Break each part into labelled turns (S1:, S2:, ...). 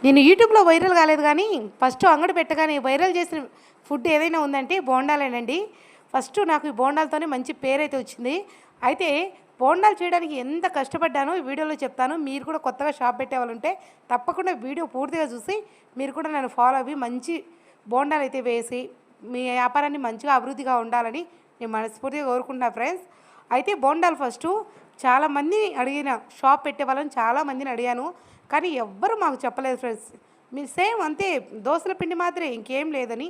S1: నేను యూట్యూబ్లో వైరల్ కాలేదు కానీ ఫస్ట్ అంగడి పెట్టగానే వైరల్ చేసిన ఫుడ్ ఏదైనా ఉందంటే బోండాలేనండి. ఫస్ట్ నాకు ఈ బోండాలతోనే మంచి పేరైతే వచ్చింది. అయితే బోండాలు చేయడానికి ఎంత కష్టపడ్డానో ఈ వీడియోలో చెప్తాను. మీరు కూడా కొత్తగా షాప్ పెట్టేవాళ్ళు ఉంటే తప్పకుండా వీడియో పూర్తిగా చూసి మీరు కూడా నన్ను ఫాలో అవ్వి మంచి బోండాలు అయితే వేసి మీ వ్యాపారాన్ని మంచిగా అభివృద్ధిగా ఉండాలని నేను మనస్ఫూర్తిగా కోరుకుంటున్నా ఫ్రెండ్స్. అయితే బోండాలు ఫస్టు చాలామందిని అడిగిన, షాప్ పెట్టే వాళ్ళని చాలామందిని అడిగాను కానీ ఎవ్వరు మాకు చెప్పలేదు ఫ్రెండ్స్. మీరు సేమ్ అంతే దోసల పిండి మాత్రమే ఇంకేం లేదని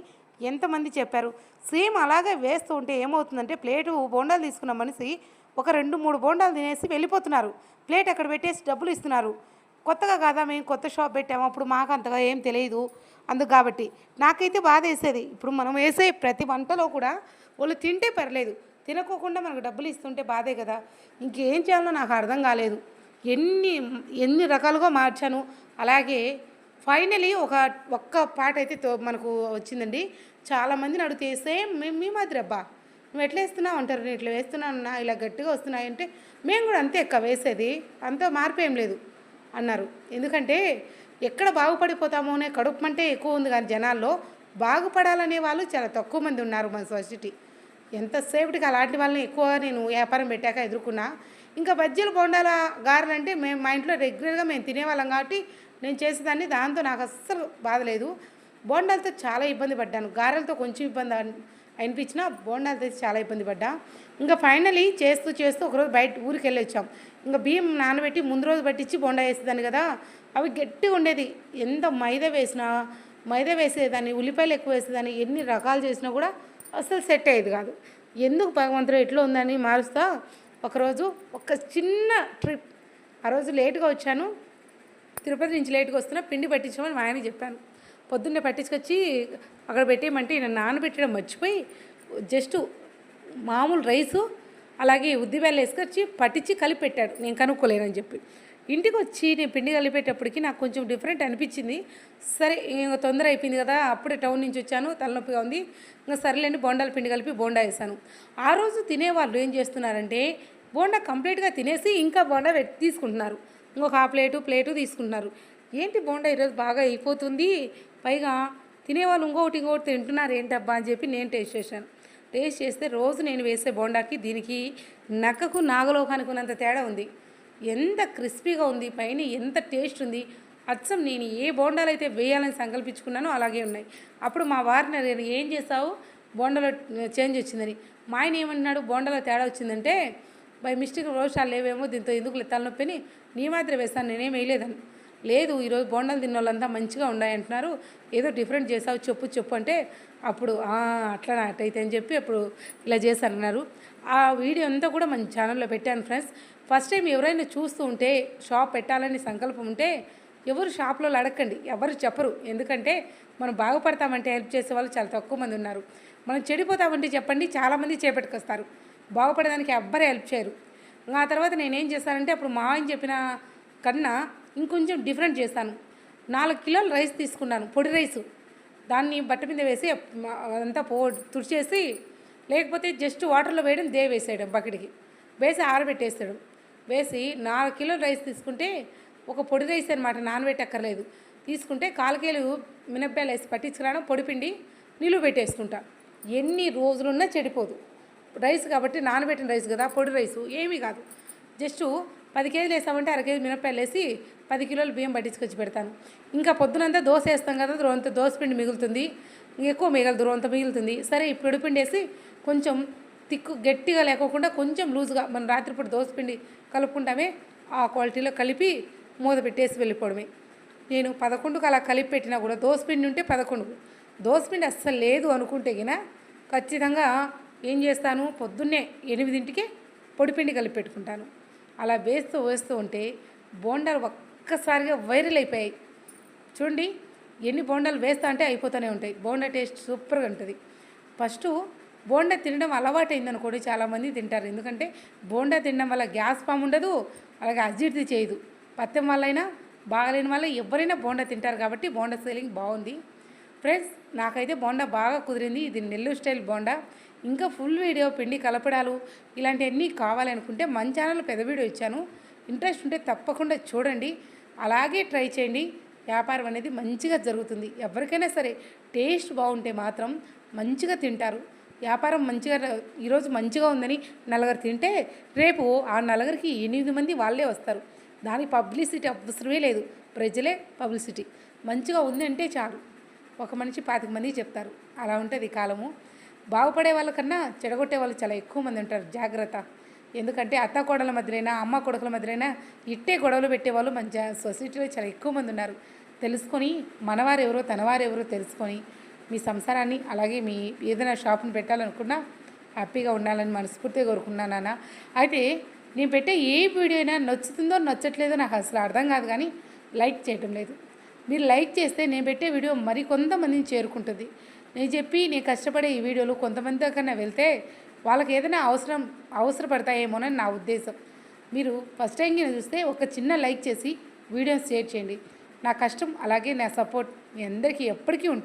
S1: ఎంతమంది చెప్పారు. సేమ్ అలాగే వేస్తూ ఉంటే ఏమవుతుందంటే ప్లేటు బోండాలు తీసుకున్న మనిషి ఒక 2-3 బోండాలు తినేసి వెళ్ళిపోతున్నారు. ప్లేట్ అక్కడ పెట్టేసి డబ్బులు ఇస్తున్నారు. కొత్తగా కాదా, మేము కొత్త షాప్ పెట్టాము, అప్పుడు మాకు అంతగా ఏం తెలియదు. అందుకు కాబట్టి నాకైతే బాధ వేసేది. ఇప్పుడు మనం వేసే ప్రతి వంటలో కూడా వాళ్ళు తింటే పర్లేదు, తినకోకుండా మనకు డబ్బులు ఇస్తుంటే బాధే కదా. ఇంకేం చేయాలో నాకు అర్థం కాలేదు. ఎన్ని ఎన్ని రకాలుగా మార్చాను. అలాగే ఫైనలీ ఒక్క పాట అయితే మనకు వచ్చిందండి. చాలామందిని అడిగితే సేమ్ మేము మీ మాదిరి అబ్బా నువ్వు ఎట్లా వేస్తున్నావు అంటారు. నేను ఇట్లా వేస్తున్నాను ఇలా గట్టిగా వస్తున్నాయి అంటే మేము కూడా అంతే ఎక్క వేసేది, అంత మార్పు ఏం లేదు అన్నారు. ఎందుకంటే ఎక్కడ బాగుపడిపోతామో అనే కడుపుమంటే ఎక్కువ ఉంది కానీ జనాల్లో బాగుపడాలనే వాళ్ళు చాలా తక్కువ మంది ఉన్నారు మన సొసైటీ. ఎంతసేపటికి అలాంటి వాళ్ళని ఎక్కువగా నేను వ్యాపారం పెట్టాక ఎదుర్కొన్నా. ఇంకా బజ్జీలు బొండాల గారెలు అంటే మేము మా ఇంట్లో రెగ్యులర్గా మేము తినేవాళ్ళం కాబట్టి నేను చేసేదాన్ని, దాంతో నాకు అస్సలు బాధ లేదు. బోండాలతో చాలా ఇబ్బంది పడ్డాను. గారెలతో కొంచెం ఇబ్బంది అనిపించినా బోండాలతో చాలా ఇబ్బంది పడ్డా. ఇంకా ఫైనలీ చేస్తూ చేస్తూ ఒకరోజు బయట ఊరికి వెళ్ళి వచ్చాం. ఇంకా బియ్యం నానబెట్టి ముందు రోజు పట్టించి బోండా వేసేదాన్ని కదా, అవి గట్టిగా ఉండేది. ఎంత మైదా వేసేదాన్ని, ఉల్లిపాయలు ఎక్కువ వేసేదాన్ని, ఎన్ని రకాలు చేసినా కూడా అసలు సెట్ అయ్యేది కాదు. ఎందుకు భగవంతుడు ఎట్లా ఉందని మారుస్తా. ఒకరోజు ఒక చిన్న ట్రిప్, ఆ రోజు లేటుగా వచ్చాను, తిరుపతి నుంచి లేటుగా వస్తున్నా, పిండి పట్టించమని మా ఆయనకి చెప్పాను. పొద్దున్నే పట్టించుకొచ్చి అక్కడ పెట్టేయమంటే నేను నానబెట్టడం మర్చిపోయి జస్ట్ మామూలు రైసు అలాగే ఉద్దిబేలు వేసుకొచ్చి పట్టించి కలిపి పెట్టాడు. నేను కనుక్కోలేనని చెప్పి ఇంటికి వచ్చి నేను పిండి కలిపేటప్పటికి నాకు కొంచెం డిఫరెంట్ అనిపించింది. సరే ఇంకా తొందర అయిపోయింది కదా, అప్పుడే టౌన్ నుంచి వచ్చాను, తలనొప్పిగా ఉంది, ఇంకా సరేలేండి బోండాల పిండి కలిపి బోండా వేసాను. ఆ రోజు తినేవాళ్ళు ఏం చేస్తున్నారంటే బోండా కంప్లీట్గా తినేసి ఇంకా బోండా తీసుకుంటున్నారు, ఇంకొక ప్లేటు తీసుకుంటున్నారు. ఏంటి బోండా ఈరోజు బాగా అయిపోతుంది, పైగా తినేవాళ్ళు ఇంకొకటి తింటున్నారు ఏంటబ్బా అని చెప్పి నేను టేస్ట్ చేశాను. టేస్ట్ చేస్తే రోజు నేను వేసే బోండాకి దీనికి నక్కకు నాగలోకానికి ఉన్నంత తేడా ఉంది. ఎంత క్రిస్పీగా ఉంది, పైన ఎంత టేస్ట్ ఉంది. అచ్చం నేను ఏ బోండాలు అయితే వేయాలని సంకల్పించుకున్నానో అలాగే ఉన్నాయి. అప్పుడు మా వారిని నేను ఏం చేసావు బోండాలో చేంజ్ వచ్చిందని. మా ఆయన ఏమంటున్నాడు, బోండాలో తేడా వచ్చిందంటే బై మిస్టేక్ రోషాలు లేవేమో దీంతో ఎందుకు తలనొప్పిని నీ మాత్రం వేస్తాను, నేనేం వేయలేదని. లేదు ఈరోజు బోండాలు తిన్న వాళ్ళంతా మంచిగా ఉన్నాయి అంటున్నారు, ఏదో డిఫరెంట్ చేసావు చెప్పు అంటే అప్పుడు అట్లా అట్టయితే అని చెప్పి అప్పుడు ఇలా చేశారన్నారు. ఆ వీడియో అంతా కూడా మన ఛానల్లో పెట్టాను ఫ్రెండ్స్. ఫస్ట్ టైం ఎవరైనా చూస్తూ ఉంటే షాప్ పెట్టాలని సంకల్పం ఉంటే ఎవరు షాప్లో అడగండి, ఎవరు చెప్పరు. ఎందుకంటే మనం బాగుపడతామంటే హెల్ప్ చేసే వాళ్ళు చాలా తక్కువ మంది ఉన్నారు. మనం చెడిపోతామంటే చెప్పండి చాలామంది చేపట్టుకొస్తారు, బాగుపడడానికి ఎవ్వరే హెల్ప్ చేయరు. ఆ తర్వాత నేనేం చేస్తానంటే అప్పుడు మా ఆయన చెప్పిన కన్నా ఇంకొంచెం డిఫరెంట్ చేస్తాను. 4 కిలోలు రైస్ తీసుకున్నాను, పొడి రైసు. దాన్ని బట్ట మీద వేసి అదంతా తుడిచేసి లేకపోతే జస్ట్ వాటర్లో వేయడం, వేసేయడం బకెట్కి వేసి ఆరబెట్టేస్తాడు. వేసి 4 కిలోలు రైస్ తీసుకుంటే ఒక పొడి రైస్ అనమాట, నానబెట్టక్కర్లేదు. తీసుకుంటే 4 కేలు మినప్పాయలు వేసి పట్టించుకురావడం, పొడిపిండి నిలువ పెట్టేసుకుంటా. ఎన్ని రోజులున్నా చెడిపోదు. రైస్ కాబట్టి నానబెట్టిన రైస్ కదా, పొడి రైసు ఏమీ కాదు. జస్ట్ 10 కేజీలు వేసామంటే 1/2 కేజీ మినప్పాయలు వేసి 10 కిలోలు బియ్యం పట్టించుకొచ్చి పెడతాను. ఇంకా పొద్దునంతా దోశ వేస్తాం కదా, అంత దోశపిండి మిగులుతుంది, ఎక్కువ మిగలదు, అంత మిగులుతుంది. సరే ఈ పొడిపిండి వేసి కొంచెం గట్టిగా లేకోకుండా కొంచెం లూజ్గా మనం రాత్రిపూట దోశపిండి కలుపుకుంటామే ఆ క్వాలిటీలో కలిపి మూత పెట్టేసి వెళ్ళిపోవడమే. నేను 11కు అలా కలిపి పెట్టినా కూడా దోశపిండి ఉంటే 11కు, దోశపిండి అస్సలు లేదు అనుకుంటే గిన ఖచ్చితంగా ఏం చేస్తాను, పొద్దున్నే 8ంటికే పొడిపిండి కలిపి పెట్టుకుంటాను. అలా వేస్తూ ఉంటే బోండాలు ఒక్కసారిగా వైరల్ అయిపోయాయి. చూడండి ఎన్ని బోండాలు వేస్తా అంటే అయిపోతూనే ఉంటాయి. బోండా టేస్ట్ సూపర్గా ఉంటుంది. ఫస్టు బోండా తినడం అలవాటైందనుకోండి చాలామంది తింటారు. ఎందుకంటే బోండా తినడం వల్ల గ్యాస్ ఫామ్ ఉండదు, అలాగే అజీర్తి చేయదు. పత్యం వల్లైనా బాగలేని వల్ల ఎవరైనా బోండా తింటారు కాబట్టి బోండా సేలింగ్ బాగుంది ఫ్రెండ్స్. నాకైతే బోండా బాగా కుదిరింది. ఇది నెల్లూరు స్టైల్ బోండా. ఇంకా ఫుల్ వీడియో పిండి కలపడాలు ఇలాంటివన్నీ కావాలనుకుంటే మన ఛానల్లో పెద్ద వీడియో ఇచ్చాను, ఇంట్రెస్ట్ ఉంటే తప్పకుండా చూడండి, అలాగే ట్రై చేయండి. వ్యాపారం అనేది మంచిగా జరుగుతుంది. ఎవరికైనా సరే టేస్ట్ బాగుంటే మాత్రం మంచిగా తింటారు. వ్యాపారం మంచిగా ఈరోజు మంచిగా ఉందని నలుగురు తింటే రేపు ఆ నలుగురికి 8 మంది వాళ్ళే వస్తారు. దానికి పబ్లిసిటీ అవసరమే లేదు. ప్రజలే పబ్లిసిటీ. మంచిగా ఉందంటే చాలు. ఒక మనిషి 25 మందికి చెప్తారు. అలా ఉంటుంది కాలము. బాగుపడే వాళ్ళకన్నా చెడగొట్టే వాళ్ళు చాలా ఎక్కువ మంది ఉంటారు. జాగ్రత్త. ఎందుకంటే అత్త కోడల మధ్యలైనా అమ్మ కొడుకుల మధ్యలైనా ఇట్టే గొడవలు పెట్టేవాళ్ళు మన సొసైటీలో చాలా ఎక్కువ మంది ఉన్నారు. తెలుసుకొని మనవారెవరో తనవారెవరో తెలుసుకొని మీ సంసారాన్ని అలాగే మీ ఏదైనా షాప్ని పెట్టాలనుకున్నా హ్యాపీగా ఉండాలని మనస్ఫూర్తిగా కోరుకున్నాను నాన్న. అయితే నేను పెట్టే ఏ వీడియో అయినా నచ్చుతుందో నచ్చట్లేదో నాకు అసలు అర్థం కాదు, కానీ లైక్ చేయటం లేదు. మీరు లైక్ చేస్తే నేను పెట్టే వీడియో మరి కొంతమందిని చేరుకుంటుంది. నేను కష్టపడే ఈ వీడియోలు కొంతమంది దగ్గర వెళ్తే వాళ్ళకి ఏదైనా అవసరపడతాయేమోనని నా ఉద్దేశం. మీరు ఫస్ట్ టైం చూస్తే ఒక చిన్న లైక్ చేసి వీడియోని షేర్ చేయండి. నా కష్టం అలాగే నా సపోర్ట్ మీ అందరికీ ఎప్పటికీ ఉంటుంది.